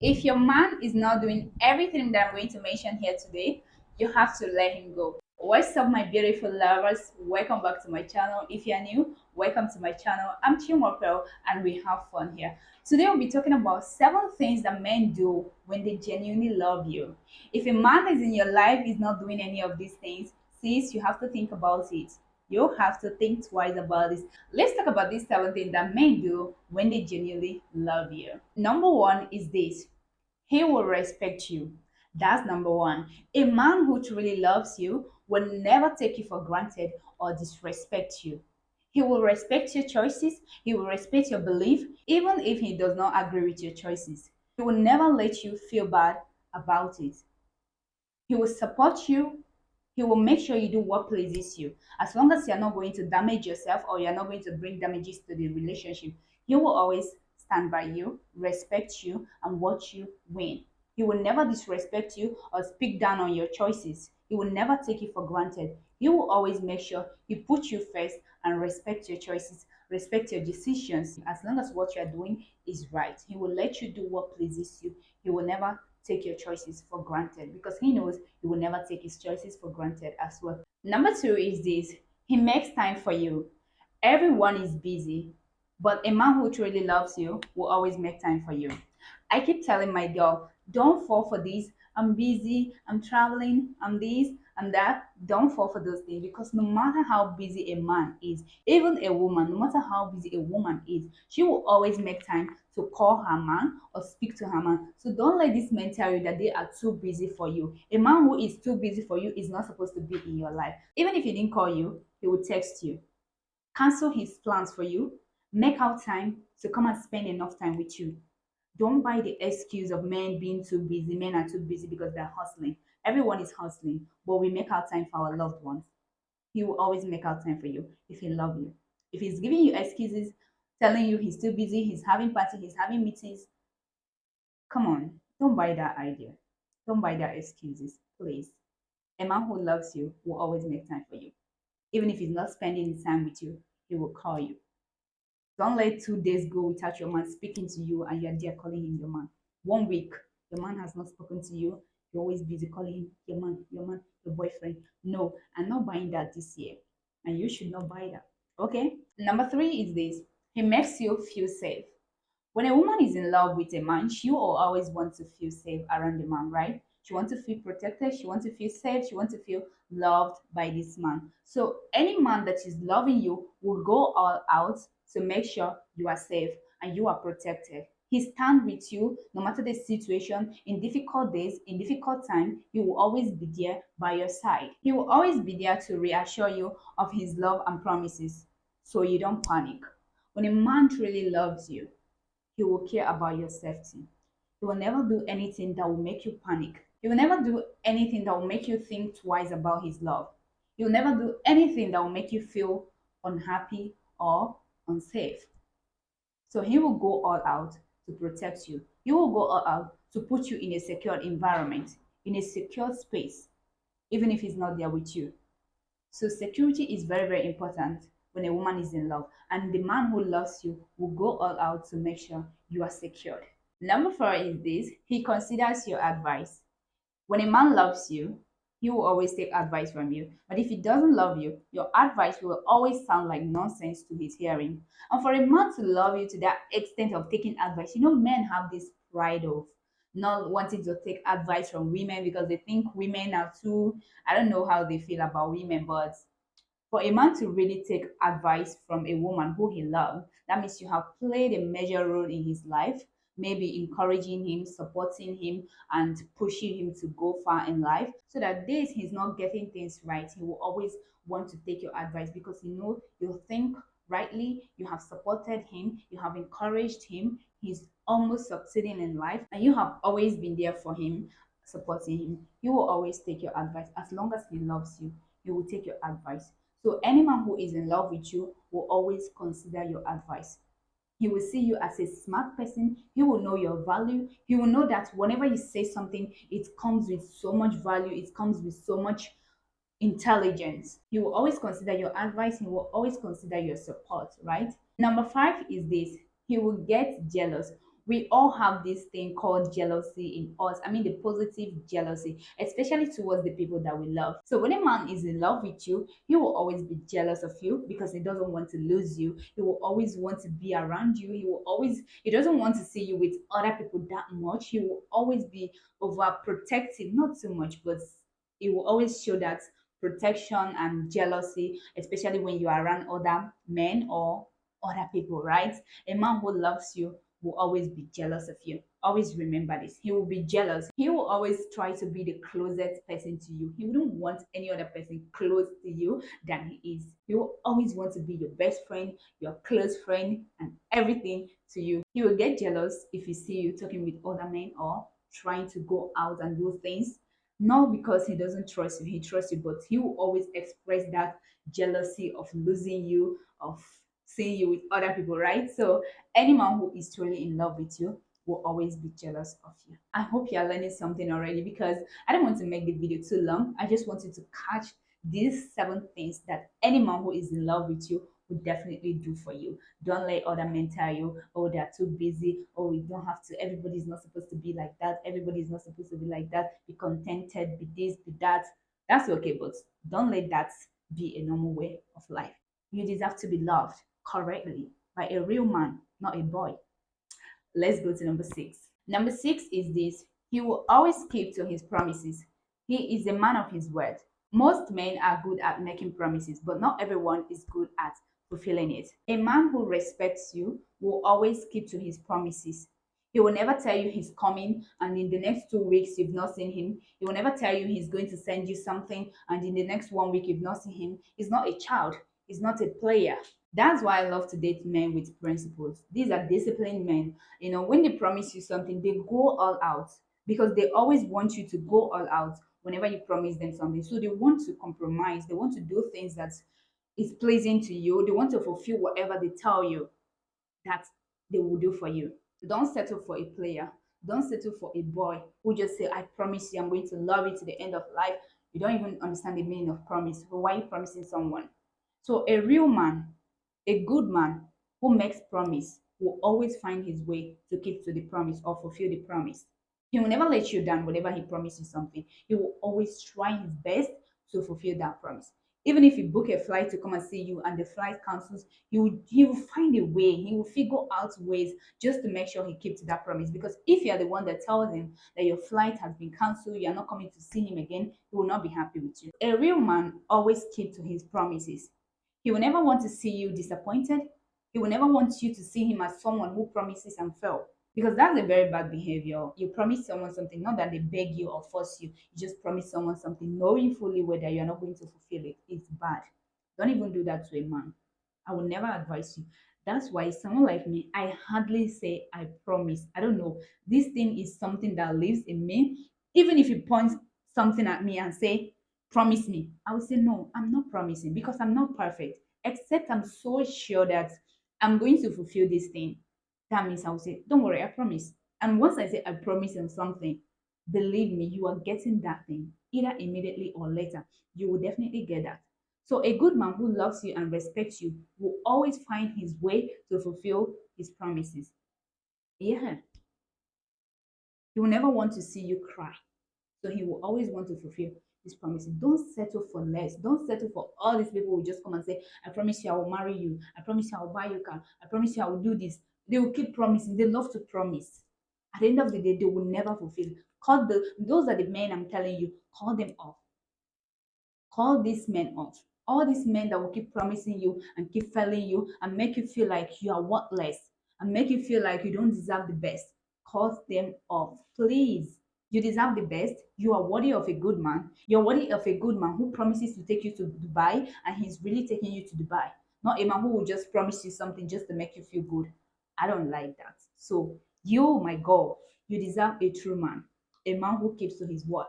If your man is not doing everything that I'm going to mention here today, you have to let him go. What's up, my beautiful lovers? Welcome back to my channel. If you're new, welcome to my channel. I'm you+how, and we have fun here. Today, we'll be talking about 7 things that men do when they genuinely love you. If a man is in your life is not doing any of these things, sis, you have to think about it. You have to think twice about this. Let's talk about these 7 things that men do when they genuinely love you. Number one is this: he will respect you. That's number one. A man who truly loves you will never take you for granted or disrespect you. He will respect your choices. He will respect your belief, even if he does not agree with your choices. He will never let you feel bad about it. He will support you. He will make sure you do what pleases you. As long as you're not going to damage yourself or you're not going to bring damages to the relationship, he will always stand by you, respect you, and watch you win. He will never disrespect you or speak down on your choices. He will never take you for granted. He will always make sure he puts you first and respect your choices, respect your decisions. As long as what you're doing is right, he will let you do what pleases you. He will never take your choices for granted because he knows he will never take his choices for granted as well. Number two is this: he makes time for you. Everyone is busy, but a man who truly loves you will always make time for you. I keep telling my girl, don't fall for this. I'm busy, I'm traveling, I'm this, I'm that. Don't fall for those things because no matter how busy a man is, even a woman, no matter how busy a woman is, she will always make time to call her man or speak to her man. So don't let this men tell you that they are too busy for you. A man who is too busy for you is not supposed to be in your life. Even if he didn't call you, he will text you, cancel his plans for you, make out time to come and spend enough time with you. Don't buy the excuse of men being too busy. Men are too busy because they're hustling. Everyone is hustling, but we make out time for our loved ones. He will always make out time for you if he loves you. If he's giving you excuses, telling you he's too busy, he's having parties, he's having meetings, come on, don't buy that idea. Don't buy that excuses, please. A man who loves you will always make time for you. Even if he's not spending his time with you, he will call you. Don't let 2 days go without your man speaking to you and you're there calling him your man. 1 week, your man has not spoken to you. You're always busy calling him your man, your boyfriend. No, I'm not buying that this year. And you should not buy that. Okay? Number three is this: he makes you feel safe. When a woman is in love with a man, she will always want to feel safe around the man, right? She wants to feel protected, she wants to feel safe, she wants to feel loved by this man. So any man that is loving you will go all out to make sure you are safe and you are protected. He stands with you no matter the situation. In difficult days, in difficult time, he will always be there by your side. He will always be there to reassure you of his love and promises so you don't panic. When a man truly loves you, he will care about your safety. He will never do anything that will make you panic. He will never do anything that will make you think twice about his love. He will never do anything that will make you feel unhappy or unsafe. So he will go all out to protect you. He will go all out to put you in a secure environment, in a secure space, even if he's not there with you. So security is very, very important when a woman is in love. And the man who loves you will go all out to make sure you are secured. Number four is this: he considers your advice. When a man loves you, he will always take advice from you. But if he doesn't love you, your advice will always sound like nonsense to his hearing. And for a man to love you to that extent of taking advice, men have this pride of not wanting to take advice from women because they think women are too, I don't know how they feel about women, but for a man to really take advice from a woman who he loves, that means you have played a major role in his life, maybe encouraging him, supporting him, and pushing him to go far in life. So that days he's not getting things right, he will always want to take your advice because he knows you think rightly, you have supported him, you have encouraged him, he's almost succeeding in life, and you have always been there for him, supporting him. He will always take your advice as long as he loves you. He will take your advice. So any man who is in love with you will always consider your advice. He will see you as a smart person. He will know your value. He will know that whenever you say something, it comes with so much value. It comes with so much intelligence. He will always consider your advice. He will always consider your support, right? Number five is this: he will get jealous. We all have this thing called jealousy in us. I mean, the positive jealousy, especially towards the people that we love. So when a man is in love with you, he will always be jealous of you because he doesn't want to lose you. He will always want to be around you. He doesn't want to see you with other people that much. He will always be overprotective, not too much, but it will always show that protection and jealousy, especially when you are around other men or other people, right? A man who loves you will always be jealous of you. Always remember this. He will be jealous. He will always try to be the closest person to you. He wouldn't want any other person close to you than he is. He will always want to be your best friend, your close friend, and everything to you. He will get jealous if he see you talking with other men or trying to go out and do things. Not because he doesn't trust you, he trusts you, but he will always express that jealousy of losing you, of seeing you with other people, right? So anyone who is truly in love with you will always be jealous of you. I hope you are learning something already because I don't want to make the video too long. I just want you to catch these 7 things that any man who is in love with you would definitely do for you. Don't let other men tell you, oh, they're too busy, oh, you don't have to, everybody's not supposed to be like that, everybody's not supposed to be like that, be contented, be this, be that. That's okay, but don't let that be a normal way of life. You deserve to be loved correctly by a real man, not a boy. Let's go to number 6. Number 6 is this: he will always keep to his promises. He is a man of his word. Most men are good at making promises, but not everyone is good at fulfilling it. A man who respects you will always keep to his promises. He will never tell you he's coming and in the next 2 weeks you've not seen him. He will never tell you he's going to send you something and in the next 1 week you've not seen him. He's not a child, he's not a player. That's why I love to date men with principles. These are disciplined men. You know, when they promise you something, they go all out because they always want you to go all out whenever you promise them something. So they want to compromise, they want to do things that is pleasing to you, they want to fulfill whatever they tell you that they will do for you. Don't settle for a player. Don't settle for a boy who just say, I promise you I'm going to love you to the end of life. You don't even understand the meaning of promise. But why are you promising someone? So a real man, a good man who makes promise will always find his way to keep to the promise or fulfill the promise. He will never let you down whenever he promises something. He will always try his best to fulfill that promise. Even if you book a flight to come and see you and the flight cancels, he will find a way. He will figure out ways just to make sure he keeps to that promise. Because if you are the one that tells him that your flight has been cancelled, you are not coming to see him again, he will not be happy with you. A real man always keeps to his promises. He will never want to see you disappointed. He will never want you to see him as someone who promises and fail. Because that's a very bad behavior. You promise someone something, not that they beg you or force you. You just promise someone something, knowing fully well that you're not going to fulfill it. It's bad. Don't even do that to a man. I will never advise you. That's why someone like me, I hardly say I promise. I don't know. This thing is something that lives in me. Even if you point something at me and say, promise me, I will say, no, I'm not promising because I'm not perfect. Except I'm so sure that I'm going to fulfill this thing. That means I will say, don't worry, I promise. And once I say I promise on something, believe me, you are getting that thing either immediately or later. You will definitely get that. So a good man who loves you and respects you will always find his way to fulfill his promises. Yeah, he will never want to see you cry. So he will always want to fulfill his promises. Don't settle for less. Don't settle for all these people who just come and say, I promise you I will marry you. I promise you I will buy you a car. I promise you I will do this. They will keep promising. They love to promise. At the end of the day, they will never fulfill. Those are the men I'm telling you, call them off. Call these men off. All these men that will keep promising you and keep failing you and make you feel like you are worthless and make you feel like you don't deserve the best. Call them off, please. You deserve the best. You are worthy of a good man. You're worthy of a good man who promises to take you to Dubai and he's really taking you to Dubai. Not a man who will just promise you something just to make you feel good. I don't like that. So, you, my God, you deserve a true man, a man who keeps to his word,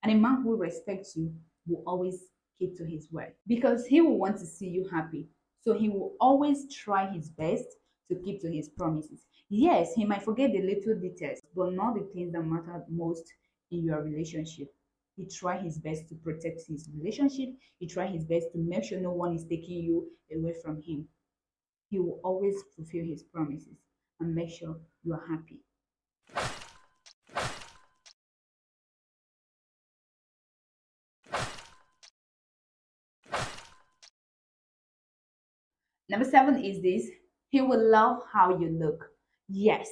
and a man who respects you will always keep to his word because he will want to see you happy. So he will always try his best to keep to his promises. Yes, he might forget the little details, but not the things that matter most in your relationship. He try his best to protect his relationship. He try his best to make sure no one is taking you away from him. He will always fulfill his promises. and make sure you are happy. Number seven is this: he will love how you look. Yes,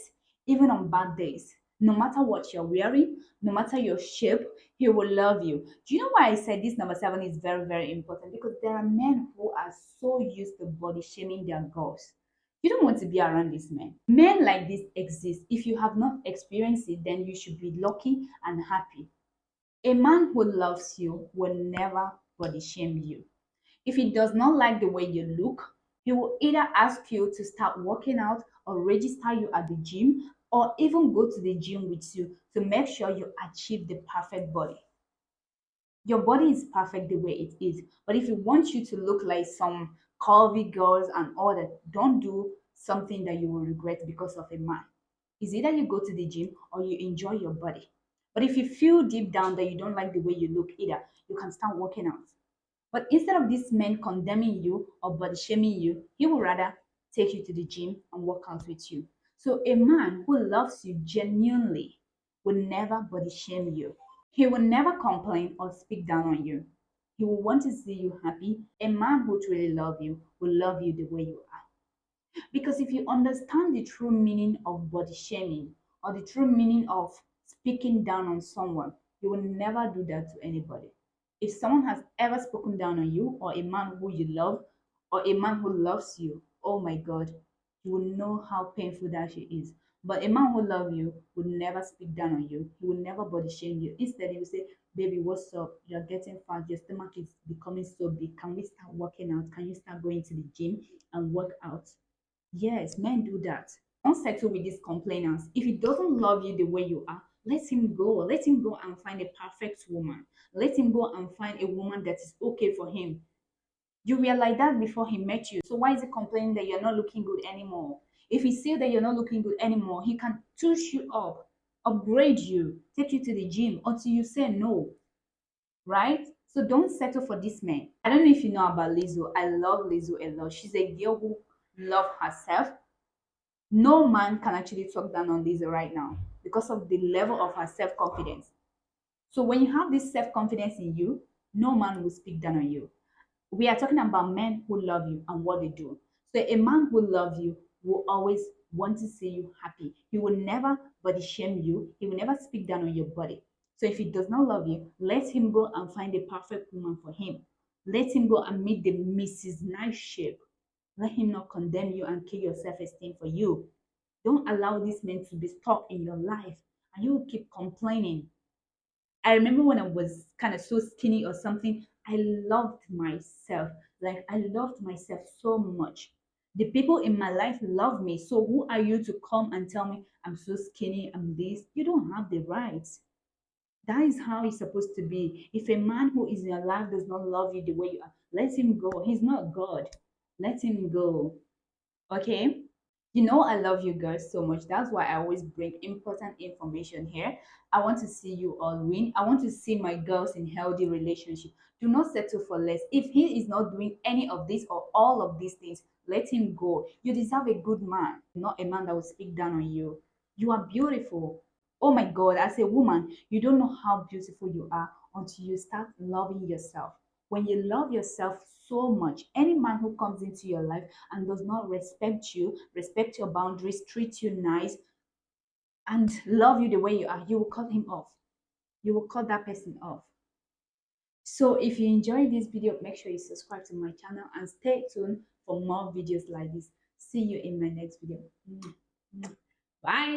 even on bad days. No matter what you're wearing, no matter your shape, he will love you. Do you know why I said this number seven is very, very important? Because there are men who are so used to body shaming their girls. You don't want to be around these men. Men like this exist. If you have not experienced it, then you should be lucky and happy. A man who loves you will never body shame you. If he does not like the way you look, he will either ask you to start working out or register you at the gym or even go to the gym with you to make sure you achieve the perfect body. Your body is perfect the way it is. But if he wants you to look like some curvy girls and all that, don't do something that you will regret because of a man. It's either you go to the gym or you enjoy your body. But if you feel deep down that you don't like the way you look either, you can start working out. But instead of this man condemning you or body shaming you, he would rather take you to the gym and work out with you. So a man who loves you genuinely will never body shame you. He will never complain or speak down on you. He will want to see you happy. A man who truly loves you will love you the way you are. Because if you understand the true meaning of body shaming or the true meaning of speaking down on someone, you will never do that to anybody. If someone has ever spoken down on you, or a man who you love, or a man who loves you, oh my God, you will know how painful that shit is. But a man who loves you would never speak down on you. He will never body shame you. Instead, he will say, "Baby, what's up? You're getting fat. Your stomach is becoming so big. Can we start working out? Can you start going to the gym and work out?" Yes, men do that. Don't settle with these complainers. If he doesn't love you the way you are, let him go. Let him go and find a perfect woman. Let him go and find a woman that is okay for him. You were like that before he met you. So why is he complaining that you're not looking good anymore? If he sees that you're not looking good anymore, he can touch you up, upgrade you, take you to the gym until you say no, right? So don't settle for this man. I don't know if you know about Lizzo. I love Lizzo a lot. She's a girl who loves herself. No man can actually talk down on Lizzie right now because of the level of her self confidence. So when you have this self confidence in you, no man will speak down on you. We are talking about men who love you and what they do. So a man who loves you will always want to see you happy. He will never body shame you. He will never speak down on your body. So if he does not love you, let him go and find a perfect woman for him. Let him go and meet the Mrs. Nice Shape. Let him not condemn you and kill your self-esteem for you. Don't allow these men to be stuck in your life and you will keep complaining. I remember when I was kind of so skinny or something, I loved myself. Like I loved myself so much. The people in my life love me. So who are you to come and tell me I'm so skinny, I'm this? You don't have the rights. That is how it's supposed to be. If a man who is in your life does not love you the way you are, let him go. He's not God. Let him go. Okay? You know, I love you girls so much. That's why I always bring important information here. I want to see you all win. I want to see my girls in healthy relationship. Do not settle for less. If he is not doing any of this or all of these things, let him go. You deserve a good man, not a man that will speak down on you. You are beautiful. Oh my God, as a woman, you don't know how beautiful you are until you start loving yourself. When you love yourself so much, any man who comes into your life and does not respect you, respect your boundaries, treat you nice, and love you the way you are, you will cut him off. You will cut that person off. So if you enjoyed this video, make sure you subscribe to my channel and stay tuned for more videos like this. See you in my next video. Bye.